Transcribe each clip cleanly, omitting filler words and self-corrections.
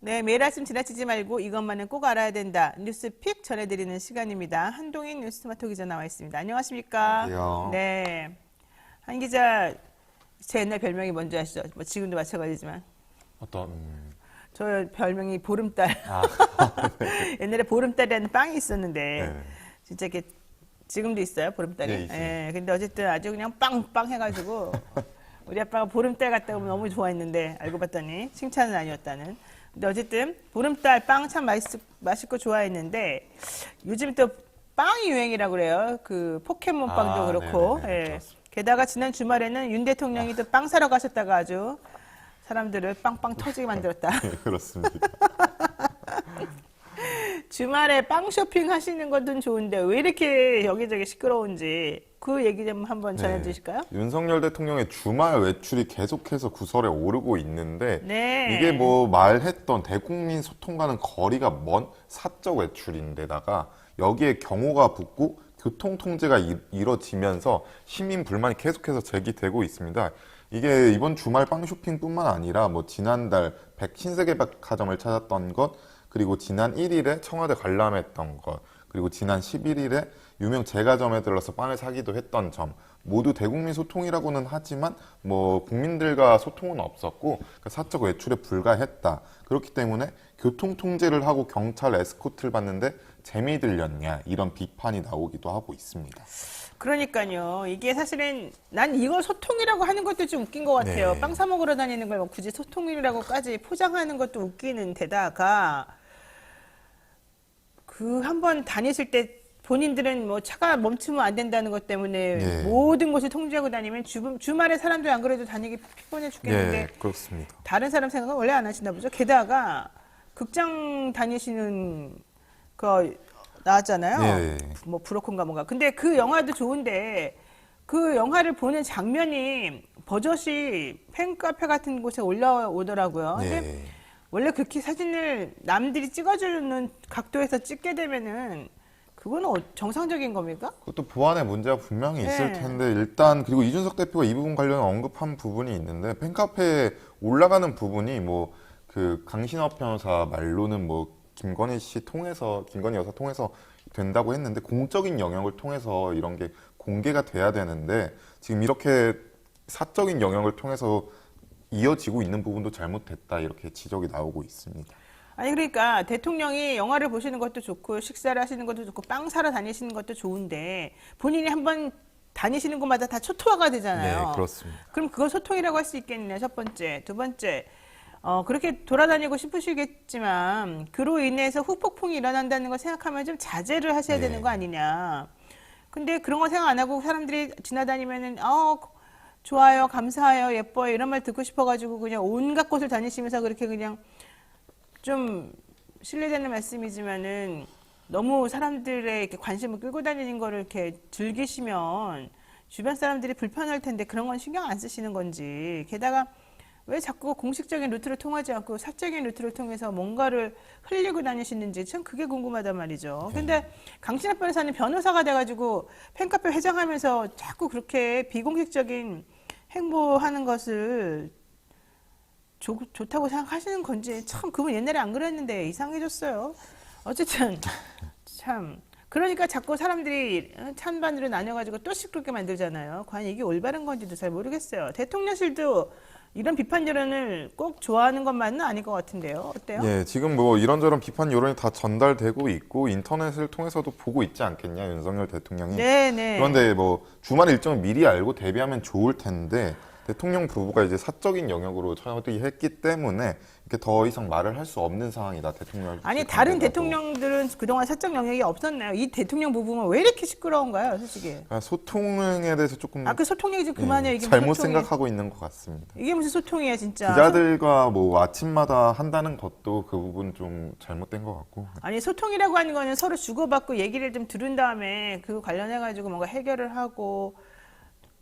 네, 매일 아침 지나치지 말고 이것만은 꼭 알아야 된다. 뉴스픽 전해드리는 시간입니다. 한동인 뉴스토마토 기자 나와 있습니다. 안녕하십니까? 안녕하세요. 네. 한 기자, 제 옛날 별명이 뭔지 아시죠? 뭐 지금도 마찬가지지만. 어떤 저 별명이 보름달. 아, 옛날에 보름달이라는 빵이 있었는데, 네. 진짜 이렇게, 지금도 있어요, 보름달이. 네, 있어요. 예, 근데 어쨌든 아주 그냥 빵빵 해가지고, 우리 아빠가 보름달 같다고 너무 좋아했는데, 알고 봤더니 칭찬은 아니었다는. 근데 어쨌든 보름달 빵 참 맛있고 좋아했는데 요즘 또 빵이 유행이라고 그래요. 그 포켓몬 빵도 그렇고. 네네네, 예. 그렇습니다. 게다가 지난 주말에는 윤 대통령이 또 빵 사러 가셨다가 아주 사람들을 빵빵 터지게 만들었다. 네, 그렇습니다. 주말에 빵 쇼핑 하시는 것은 좋은데 왜 이렇게 여기저기 시끄러운지 그 얘기 좀 한번 전해주실까요? 윤석열 대통령의 주말 외출이 계속해서 구설에 오르고 있는데 네. 이게 뭐 말했던 대국민 소통과는 거리가 먼 사적 외출인데다가 여기에 경호가 붙고 교통 통제가 이뤄지면서 시민 불만이 계속해서 제기되고 있습니다. 이게 이번 주말 빵 쇼핑뿐만 아니라 뭐 지난달 신세계 백화점을 찾았던 것, 그리고 지난 1일에 청와대 관람했던 것, 그리고 지난 11일에 유명 제과점에 들러서 빵을 사기도 했던 점, 모두 대국민 소통이라고는 하지만 뭐 국민들과 소통은 없었고 그러니까 사적 외출에 불과했다. 그렇기 때문에 교통 통제를 하고 경찰 에스코트를 받는데 재미 들렸냐 이런 비판이 나오기도 하고 있습니다. 그러니까요. 이게 사실은 난 이걸 소통이라고 하는 것도 좀 웃긴 것 같아요. 네. 빵 사 먹으러 다니는 걸 뭐 굳이 소통이라고까지 포장하는 것도 웃기는 데다가 그 한 번 다니실 때 본인들은 뭐 차가 멈추면 안 된다는 것 때문에 네. 모든 곳을 통제하고 다니면 주말에 사람들이 안 그래도 다니기 피곤해 죽겠는데 예, 그렇습니다. 다른 사람 생각은 원래 안 하시나 보죠. 게다가 극장 다니시는 거 나왔잖아요. 네. 뭐 브로큰가 뭔가. 근데 그 영화도 좋은데 그 영화를 보는 장면이 버젓이 팬카페 같은 곳에 올라오더라고요. 근데 예. 원래 그렇게 사진을 남들이 찍어주는 각도에서 찍게 되면은 그거는 정상적인 겁니까? 그것도 보안의 문제가 분명히 있을 네. 텐데 일단 그리고 이준석 대표가 이 부분 관련 언급한 부분이 있는데 팬카페에 올라가는 부분이 뭐 그 강신업 변호사 말로는 뭐 김건희 여사 통해서 된다고 했는데 공적인 영역을 통해서 이런 게 공개가 돼야 되는데 지금 이렇게 사적인 영역을 통해서 이어지고 있는 부분도 잘못됐다 이렇게 지적이 나오고 있습니다. 아니 그러니까 대통령이 영화를 보시는 것도 좋고 식사를 하시는 것도 좋고 빵 사러 다니시는 것도 좋은데 본인이 한번 다니시는 곳마다 다 초토화가 되잖아요. 네, 그렇습니다. 그럼 그걸 소통이라고 할 수 있겠느냐? 첫 번째, 두 번째. 그렇게 돌아다니고 싶으시겠지만 그로 인해서 후폭풍이 일어난다는 걸 생각하면 좀 자제를 하셔야 네. 되는 거 아니냐? 근데 그런 거 생각 안 하고 사람들이 지나다니면은 좋아요, 감사해요, 예뻐요 이런 말 듣고 싶어가지고 그냥 온갖 곳을 다니시면서 그렇게 그냥 좀 실례되는 말씀이지만은 너무 사람들의 이렇게 관심을 끌고 다니는 거를 이렇게 즐기시면 주변 사람들이 불편할 텐데 그런 건 신경 안 쓰시는 건지 게다가 왜 자꾸 공식적인 루트를 통하지 않고 사적인 루트를 통해서 뭔가를 흘리고 다니시는지 참 그게 궁금하단 말이죠. 근데 강신업 변호사는 변호사가 돼가지고 팬카페 회장하면서 자꾸 그렇게 비공식적인 행보하는 것을 좋다고 생각하시는 건지 참 그분 옛날에 안 그랬는데 이상해졌어요. 어쨌든 참 그러니까 자꾸 사람들이 찬반으로 나뉘어가지고 또 시끄럽게 만들잖아요. 과연 이게 올바른 건지도 잘 모르겠어요. 대통령실도 이런 비판 여론을 꼭 좋아하는 것만은 아닐 것 같은데요. 어때요? 예, 지금 뭐 이런저런 비판 여론이 다 전달되고 있고 인터넷을 통해서도 보고 있지 않겠냐 윤석열 대통령이. 네네. 그런데 뭐 주말 일정을 미리 알고 대비하면 좋을 텐데 대통령 부부가 이제 사적인 영역으로 처리했기 때문에 이렇게 더 이상 말을 할 수 없는 상황이다. 대통령. 아니 다른 대통령들은 그동안 사적 영역이 없었나요? 이 대통령 부부는 왜 이렇게 시끄러운가요, 솔직히? 소통에 대해서 조금 그 소통 얘기 좀 예, 그만해요. 이게 잘못 무슨 소통이- 생각하고 있는 것 같습니다. 이게 무슨 소통이야, 진짜. 기자들과 뭐 아침마다 한다는 것도 그 부분 좀 잘못된 것 같고. 아니 소통이라고 하는 거는 서로 주고받고 얘기를 좀 들은 다음에 그 관련해가지고 뭔가 해결을 하고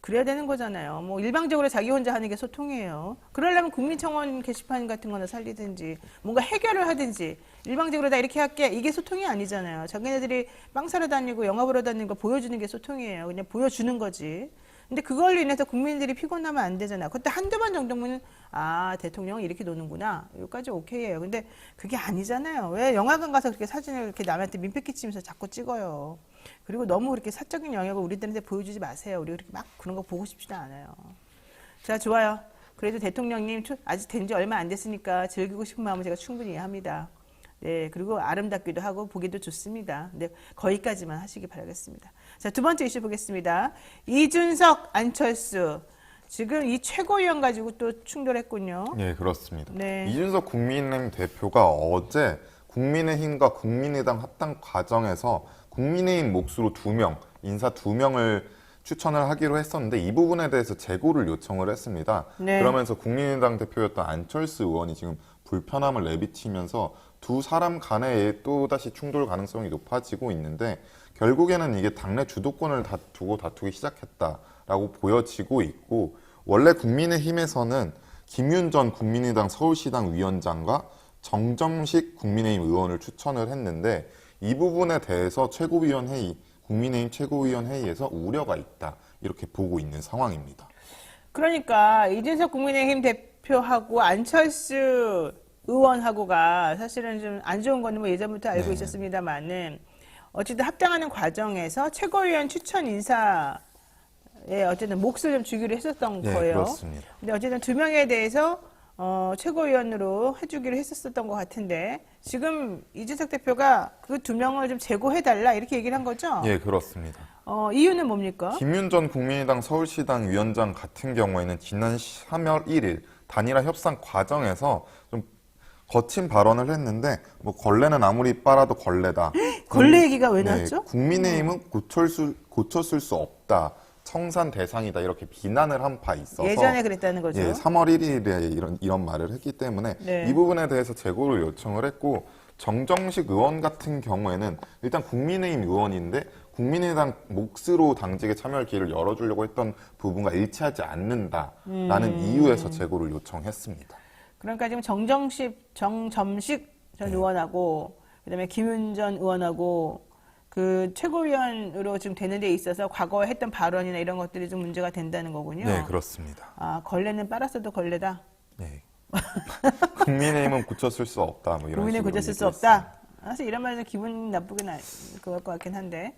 그래야 되는 거잖아요. 뭐 일방적으로 자기 혼자 하는 게 소통이에요. 그러려면 국민청원 게시판 같은 거나 살리든지 뭔가 해결을 하든지 일방적으로 다 이렇게 할게 이게 소통이 아니잖아요. 자기네들이 빵 사러 다니고 영화 보러 다니는 거 보여주는 게 소통이에요. 그냥 보여주는 거지. 근데 그걸로 인해서 국민들이 피곤하면 안 되잖아. 그때 한두 번 정도면 아 대통령은 이렇게 노는구나. 여기까지 오케이예요. 근데 그게 아니잖아요. 왜 영화관 가서 그렇게 사진을 이렇게 남한테 민폐 끼치면서 자꾸 찍어요. 그리고 너무 그렇게 사적인 영역을 우리들한테 보여주지 마세요. 우리 그렇게 막 그런 거 보고 싶지도 않아요. 자, 좋아요. 그래도 대통령님 아직 된 지 얼마 안 됐으니까 즐기고 싶은 마음을 제가 충분히 이해합니다. 네, 그리고 아름답기도 하고 보기도 좋습니다. 네, 거기까지만 하시기 바라겠습니다. 자, 두 번째 이슈 보겠습니다. 이준석, 안철수. 지금 이 최고위원 가지고 또 충돌했군요. 네, 그렇습니다. 네. 이준석 국민의힘 대표가 어제 국민의힘과 국민의당 합당 과정에서 국민의힘 몫으로 인사 2명을 추천을 하기로 했었는데 이 부분에 대해서 재고를 요청을 했습니다. 네. 그러면서 국민의당 대표였던 안철수 의원이 지금 불편함을 내비치면서 두 사람 간에 또다시 충돌 가능성이 높아지고 있는데 결국에는 이게 당내 주도권을 다투기 시작했다라고 보여지고 있고 원래 국민의힘에서는 김윤 전 국민의당 서울시당 위원장과 정점식 국민의힘 의원을 추천을 했는데 이 부분에 대해서 국민의힘 최고위원 회의에서 우려가 있다 이렇게 보고 있는 상황입니다. 그러니까 이준석 국민의힘 대표하고 안철수 의원하고가 사실은 좀 안 좋은 거는 뭐 예전부터 알고 네. 있었습니다만은 어쨌든 합당하는 과정에서 최고위원 추천 인사에 어쨌든 몫을 좀 주기로 했었던 네, 거예요. 그렇습니다. 근데 어쨌든 2명에 대해서 최고위원으로 해주기로 했었던 것 같은데 지금 이준석 대표가 그 2명을 좀 제고해달라 이렇게 얘기를 한 거죠? 예, 그렇습니다. 이유는 뭡니까? 김윤 전 국민의당 서울시당 위원장 같은 경우에는 지난 3월 1일 단일화 협상 과정에서 좀 거친 발언을 했는데 뭐 걸레는 아무리 빨아도 걸레다. 걸레 얘기가 왜 네, 나왔죠? 국민의힘은 고쳤을 수 없다. 청산 대상이다. 이렇게 비난을 한 바 있어서 예전에 그랬다는 거죠. 예, 3월 1일에 이런 말을 했기 때문에 네. 이 부분에 대해서 재고를 요청을 했고 정정식 의원 같은 경우에는 일단 국민의힘 의원인데 국민의당 몫으로 당직에 참여할 길을 열어주려고 했던 부분과 일치하지 않는다라는 이유에서 재고를 요청했습니다. 그러니까 지금 정점식 전 의원하고 그다음에 김윤 전 의원하고 그 최고위원으로 지금 되는 데 있어서 과거에 했던 발언이나 이런 것들이 좀 문제가 된다는 거군요. 네, 그렇습니다. 아, 걸레는 빨았어도 걸레다. 네. 국민의힘은 고쳤을 수 없다. 뭐 이런 국민의 식으로 고쳤을 수 얘기했습니다. 없다. 사실 이런 말은 기분 나쁘게 그럴 것 같긴 한데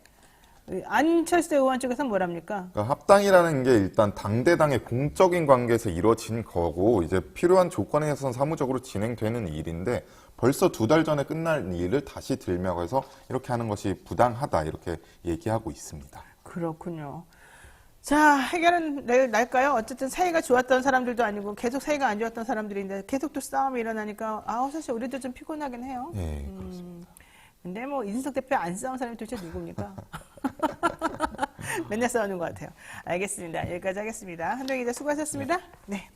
안철수 의원 쪽에서는 뭐랍니까? 그러니까 합당이라는 게 일단 당대당의 공적인 관계에서 이루어진 거고 이제 필요한 조건에 의해서는 사무적으로 진행되는 일인데 벌써 2달 전에 끝날 일을 다시 들며 해서 이렇게 하는 것이 부당하다 이렇게 얘기하고 있습니다. 그렇군요. 자, 해결은 날까요? 어쨌든 사이가 좋았던 사람들도 아니고 계속 사이가 안 좋았던 사람들인데 계속 또 싸움이 일어나니까 사실 우리도 좀 피곤하긴 해요. 네, 그렇습니다. 근데 뭐 이준석 대표 안 싸운 사람이 도대체 누굽니까? 맨날 싸우는 것 같아요. 알겠습니다. 여기까지 하겠습니다. 한동희 기자 수고하셨습니다. 네.